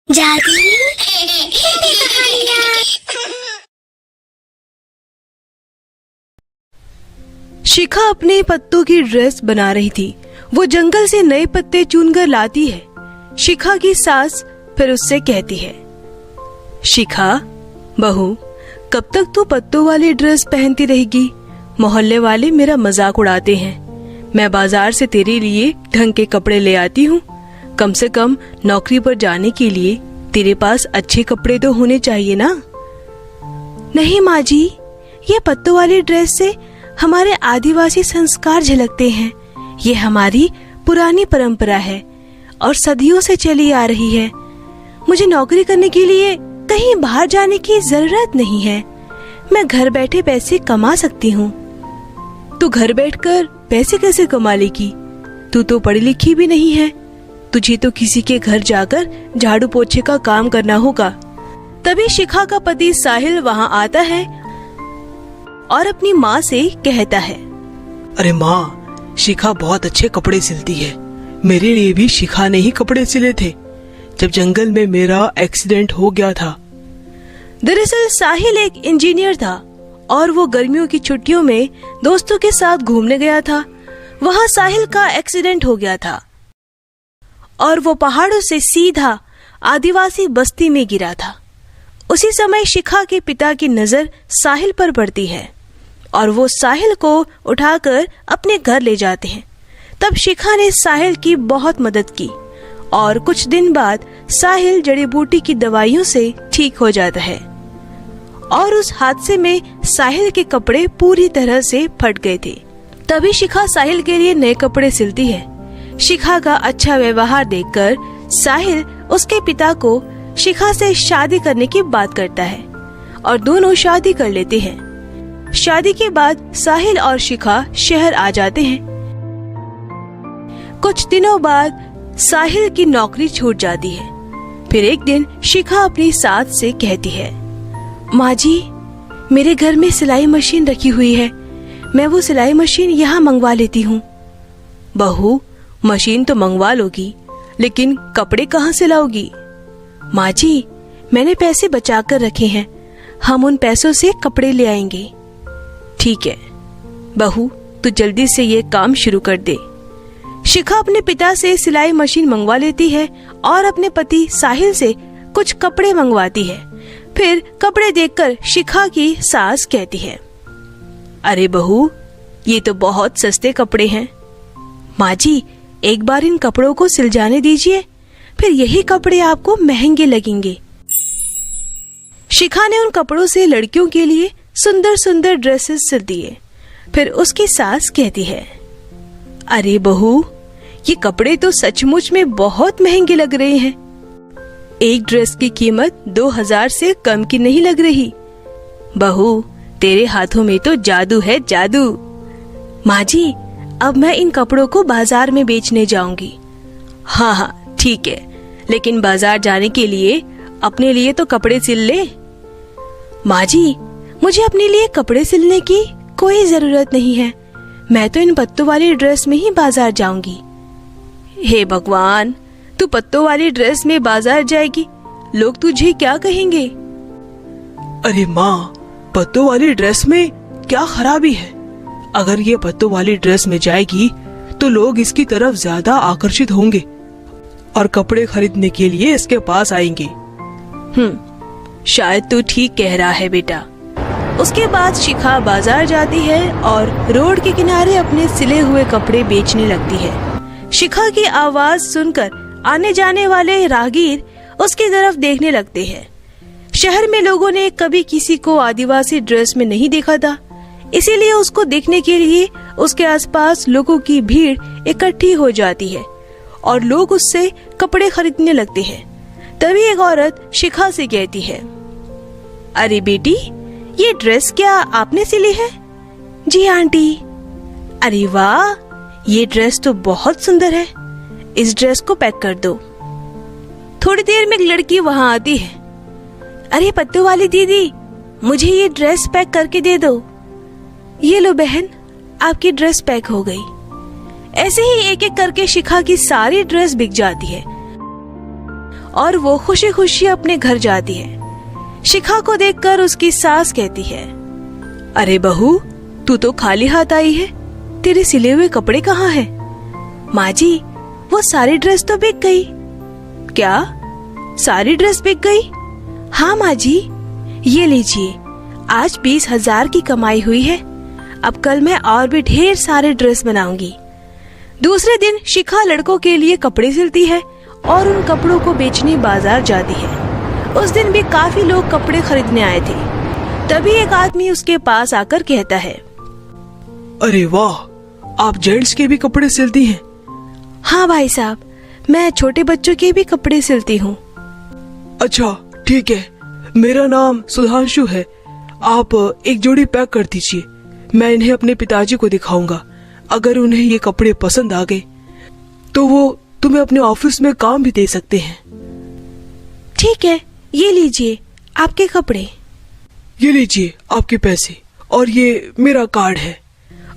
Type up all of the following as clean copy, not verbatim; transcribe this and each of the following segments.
जादू शिखा अपने पत्तों की ड्रेस बना रही थी। वो जंगल से नए पत्ते चुनकर लाती है। शिखा की सास फिर उससे कहती है, शिखा बहू, कब तक तू पत्तों वाली ड्रेस पहनती रहेगी? मोहल्ले वाले मेरा मजाक उड़ाते हैं। मैं बाजार से तेरे लिए ढंग के कपड़े ले आती हूँ। कम से कम नौकरी पर जाने के लिए तेरे पास अच्छे कपड़े तो होने चाहिए ना। नहीं माँ जी, ये पत्तों वाली ड्रेस से हमारे आदिवासी संस्कार झलकते हैं। ये हमारी पुरानी परंपरा है और सदियों से चली आ रही है। मुझे नौकरी करने के लिए कहीं बाहर जाने की जरूरत नहीं है। मैं घर बैठे पैसे कमा सकती हूँ। तू घर बैठकर पैसे कैसे कमा लेगी? तू तो पढ़ी लिखी भी नहीं है। तुझे तो किसी के घर जाकर झाड़ू पोछे का काम करना होगा। तभी शिखा का पति साहिल वहाँ आता है और अपनी माँ से कहता है, अरे माँ, शिखा बहुत अच्छे कपड़े सिलती है। मेरे लिए भी शिखा ने ही कपड़े सिले थे जब जंगल में मेरा एक्सीडेंट हो गया था। दरअसल साहिल एक इंजीनियर था और वो गर्मियों की छुट्टियों में दोस्तों के साथ घूमने गया था। वहाँ साहिल का एक्सीडेंट हो गया था और वो पहाड़ों से सीधा आदिवासी बस्ती में गिरा था। उसी समय शिखा के पिता की नजर साहिल पर पड़ती है और वो साहिल को उठाकर अपने घर ले जाते हैं। तब शिखा ने साहिल की बहुत मदद की और कुछ दिन बाद साहिल जड़ी बूटी की दवाइयों से ठीक हो जाता है। और उस हादसे में साहिल के कपड़े पूरी तरह से फट गए थे। तभी शिखा साहिल के लिए नए कपड़े सिलती है। शिखा का अच्छा व्यवहार देखकर साहिल उसके पिता को शिखा से शादी करने की बात करता है और दोनों शादी कर लेते हैं। शादी के बाद साहिल और शिखा शहर आ जाते हैं। कुछ दिनों बाद साहिल की नौकरी छूट जाती है। फिर एक दिन शिखा अपनी सास से कहती है, माँ जी, मेरे घर में सिलाई मशीन रखी हुई है। मैं वो सिलाई मशीन यहाँ मंगवा लेती हूँ। बहू, मशीन तो मंगवा लोगी, लेकिन कपड़े कहाँ से लाओगी? माँ जी, मैंने पैसे बचा कर रखे हैं। हम उन पैसों से कपड़े ले आएंगे। ठीक है बहू, तू जल्दी से ये काम शुरू कर दे। शिखा अपने पिता से सिलाई मशीन मंगवा लेती है और अपने पति साहिल से कुछ कपड़े मंगवाती है। फिर कपड़े देखकर शिखा की सास कहती है, अरे बहू, ये तो बहुत सस्ते कपड़े हैं। माँ जी, एक बार इन कपड़ों को सिल जाने दीजिए, फिर यही कपड़े आपको महंगे लगेंगे। शिखा ने उन कपड़ों से लड़कियों के लिए सुंदर सुंदर ड्रेसेस सिल दिए। फिर उसकी सास कहती है, अरे बहू, ये कपड़े तो सचमुच में बहुत महंगे लग रहे हैं। एक ड्रेस की कीमत 2000 से कम की नहीं लग रही। बहू, तेरे हाथों में तो जादू है, जादू। माँ जी, अब मैं इन कपड़ों को बाजार में बेचने जाऊंगी। हाँ हाँ ठीक है, लेकिन बाजार जाने के लिए अपने लिए तो कपड़े सिल ले। माँ जी, मुझे अपने लिए कपड़े सिलने की कोई जरूरत नहीं है। मैं तो इन पत्तों वाली ड्रेस में ही बाजार जाऊंगी। हे भगवान, तू पत्तों वाली ड्रेस में बाजार जाएगी, लोग तुझे क्या कहेंगे? अरे माँ, पत्तों वाली ड्रेस में क्या खराबी है? अगर ये पत्तों वाली ड्रेस में जाएगी तो लोग इसकी तरफ ज्यादा आकर्षित होंगे और कपड़े खरीदने के लिए इसके पास आएंगे। शायद तू ठीक कह रहा है बेटा। उसके बाद शिखा बाजार जाती है और रोड के किनारे अपने सिले हुए कपड़े बेचने लगती है। शिखा की आवाज सुनकर आने जाने वाले राहगीर उसकी तरफ देखने लगते हैं। शहर में लोगों ने कभी किसी को आदिवासी ड्रेस में नहीं देखा था, इसीलिए उसको देखने के लिए उसके आसपास लोगों की भीड़ इकट्ठी हो जाती है और लोग उससे कपड़े खरीदने लगते हैं। तभी एक औरत शिखा से कहती है, अरे बेटी, ये ड्रेस क्या आपने सिली है? जी आंटी। अरे वाह, ये ड्रेस तो बहुत सुंदर है। इस ड्रेस को पैक कर दो। थोड़ी देर में एक लड़की वहाँ आती है। अरे पत्तों वाली दीदी, मुझे ये ड्रेस पैक करके दे दो। ये लो बहन, आपकी ड्रेस पैक हो गई। ऐसे ही एक एक करके शिखा की सारी ड्रेस बिक जाती है और वो खुशी खुशी अपने घर जाती है। शिखा को देखकर उसकी सास कहती है, अरे बहू, तू तो खाली हाथ आई है, तेरे सिले हुए कपड़े कहाँ हैं? माँ जी, वो सारी ड्रेस तो बिक गई। क्या? सारी ड्रेस बिक गई? हाँ माँ जी, ये लीजिए, आज 20,000 की कमाई हुई है। अब कल मैं और भी ढेर सारे ड्रेस बनाऊंगी। दूसरे दिन शिखा लड़कों के लिए कपड़े सिलती है और उन कपड़ों को बेचने बाजार जाती है। उस दिन भी काफी लोग कपड़े खरीदने आए थे। तभी एक आदमी उसके पास आकर कहता है, अरे वाह, आप जेंट्स के भी कपड़े सिलती हैं? हाँ भाई साहब, मैं छोटे बच्चों के भी कपड़े सिलती हूँ। अच्छा ठीक है, मेरा नाम सुधांशु है। आप एक जोड़ी पैक कर दीजिए, मैं इन्हें अपने पिताजी को दिखाऊंगा। अगर उन्हें ये कपड़े पसंद आ गए तो वो तुम्हें अपने ऑफिस में काम भी दे सकते हैं। ठीक है, ये लीजिए आपके कपड़े। ये लीजिए आपके पैसे, और ये मेरा कार्ड है।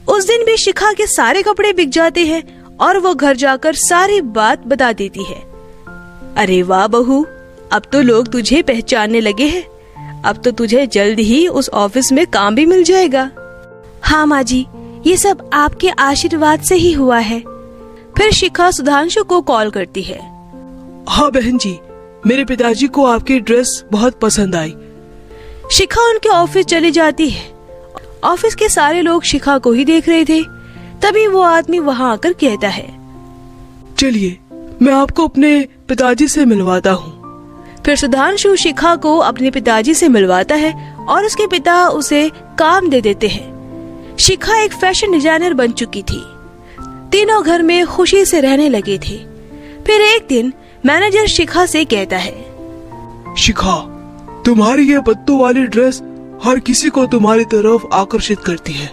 उस दिन भी शिखा के सारे कपड़े बिक जाते हैं और वो घर जाकर सारी बात बता देती है। अरे वाह बहू, अब तो लोग तुझे पहचानने लगे हैं। अब तो तुझे जल्द ही उस ऑफिस में काम भी मिल जाएगा। हाँ माँ जी, ये सब आपके आशीर्वाद से ही हुआ है। फिर शिखा सुधांशु को कॉल करती है। हाँ बहन जी, मेरे पिताजी को आपकी ड्रेस बहुत पसंद आई। शिखा उनके ऑफिस चली जाती है। ऑफिस के सारे लोग शिखा को ही देख रहे थे। तभी वो आदमी वहाँ आकर कहता है, चलिए मैं आपको अपने पिताजी से मिलवाता हूँ। फिर सुधांशु शिखा को अपने पिताजी से मिलवाता है और उसके पिता उसे काम दे देते हैं। शिखा एक फैशन डिजाइनर बन चुकी थी। तीनों घर में खुशी से रहने लगे थे। फिर एक दिन मैनेजर शिखा से कहता है, शिखा, तुम्हारी ये पत्तों वाली ड्रेस हर किसी को तुम्हारी तरफ आकर्षित करती है।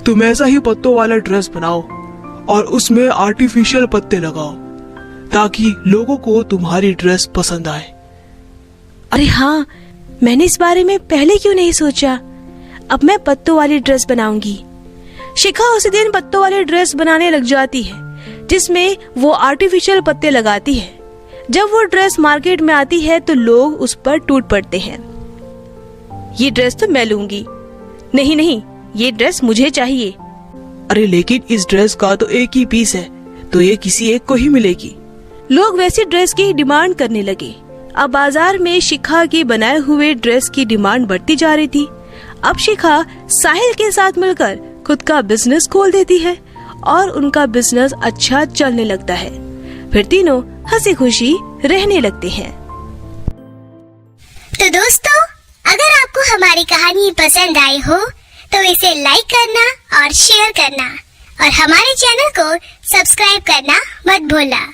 तुम ऐसा ही पत्तों वाला ड्रेस बनाओ और उसमें आर्टिफिशियल पत्ते लगाओ ताकि लोगों को तुम्हारी ड्रेस पसंद आए। अरे हाँ, मैंने इस बारे में पहले क्यों नहीं सोचा। अब मैं पत्तों वाली ड्रेस बनाऊंगी। शिखा उसी दिन पत्तों वाली ड्रेस बनाने लग जाती है, जिसमें वो आर्टिफिशियल पत्ते लगाती है। जब वो ड्रेस मार्केट में आती है तो लोग उस पर टूट पड़ते हैं। ये ड्रेस तो मैं लूंगी। नहीं नहीं, ये ड्रेस मुझे चाहिए। अरे लेकिन इस ड्रेस का तो एक ही पीस है, तो ये किसी एक को ही मिलेगी। लोग वैसी ड्रेस की डिमांड करने लगे। अब बाजार में शिखा के बनाए हुए ड्रेस की डिमांड बढ़ती जा रही थी। अब शिखा साहिल के साथ मिलकर खुद का बिजनेस खोल देती है और उनका बिजनेस अच्छा चलने लगता है। फिर तीनों हंसी खुशी रहने लगते हैं। तो दोस्तों, अगर आपको हमारी कहानी पसंद आई हो तो इसे लाइक करना और शेयर करना और हमारे चैनल को सब्सक्राइब करना मत भूलना।